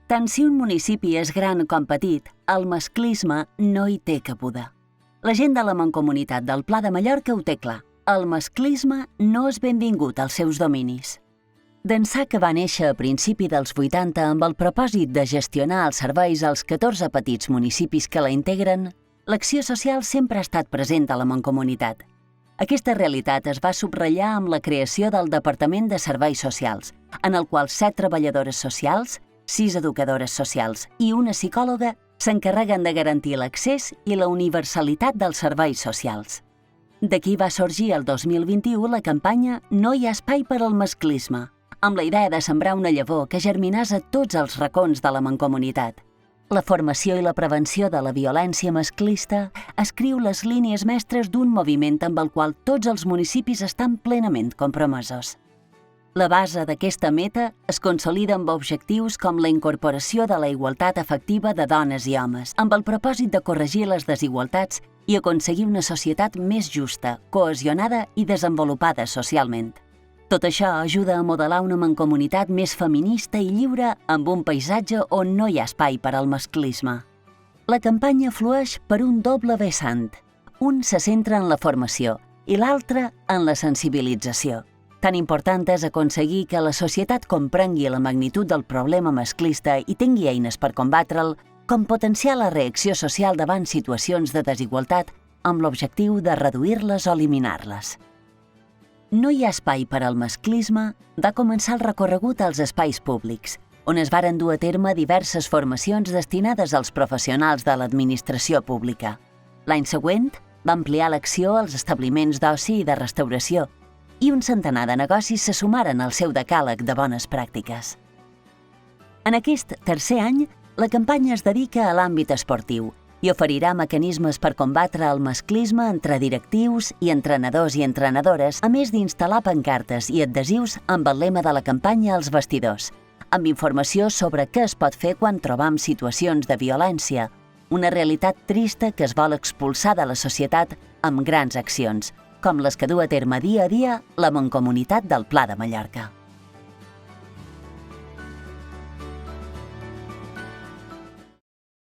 Tant si un municipi és gran com petit, el masclisme no hi té cabuda. La gent de la Mancomunitat del Pla de Mallorca ho té clar. El masclisme no és benvingut als seus dominis. D'ençà que va néixer a principi dels 80 amb el propòsit de gestionar els serveis als 14 petits municipis que la integren, l'acció social sempre ha estat present a la Mancomunitat. Aquesta realitat es va subratllar amb la creació del Departament de Serveis Socials, en el qual 7 treballadores socials, 6 educadores socials i una psicòloga s'encarreguen de garantir l'accés i la universalitat dels serveis socials. D'aquí va sorgir el 2021 la campanya No hi ha espai per al masclisme, amb la idea de sembrar una llavor que germinàs a tots els racons de la Mancomunitat. La formació i la prevenció de la violència masclista escriu les línies mestres d'un moviment amb el qual tots els municipis estan plenament compromesos. La base d'aquesta meta es consolida amb objectius com la incorporació de la igualtat efectiva de dones i homes, amb el propòsit de corregir les desigualtats i aconseguir una societat més justa, cohesionada i desenvolupada socialment. Tot això ajuda a modelar una mancomunitat més feminista i lliure amb un paisatge on no hi ha espai per al masclisme. La campanya flueix per un doble vessant. Un se centra en la formació i l'altre en la sensibilització. Tan important és aconseguir que la societat comprengui la magnitud del problema masclista i tingui eines per combatre'l, com potenciar la reacció social davant situacions de desigualtat amb l'objectiu de reduir-les o eliminar-les. No hi ha espai per al masclisme va començar el recorregut als espais públics, on es varen dur a terme diverses formacions destinades als professionals de l'administració pública. L'any següent va ampliar l'acció als establiments d'oci i de restauració, i un centenar de negocis se sumaren al seu decàleg de bones pràctiques. En aquest tercer any, la campanya es dedica a l'àmbit esportiu i oferirà mecanismes per combatre el masclisme entre directius i entrenadors i entrenadores, a més d'instal·lar pancartes i adhesius amb el lema de la campanya als vestidors, amb informació sobre què es pot fer quan trobam situacions de violència, una realitat trista que es vol expulsar de la societat amb grans accions, com les que du a terme dia a dia la Mancomunitat del Pla de Mallorca.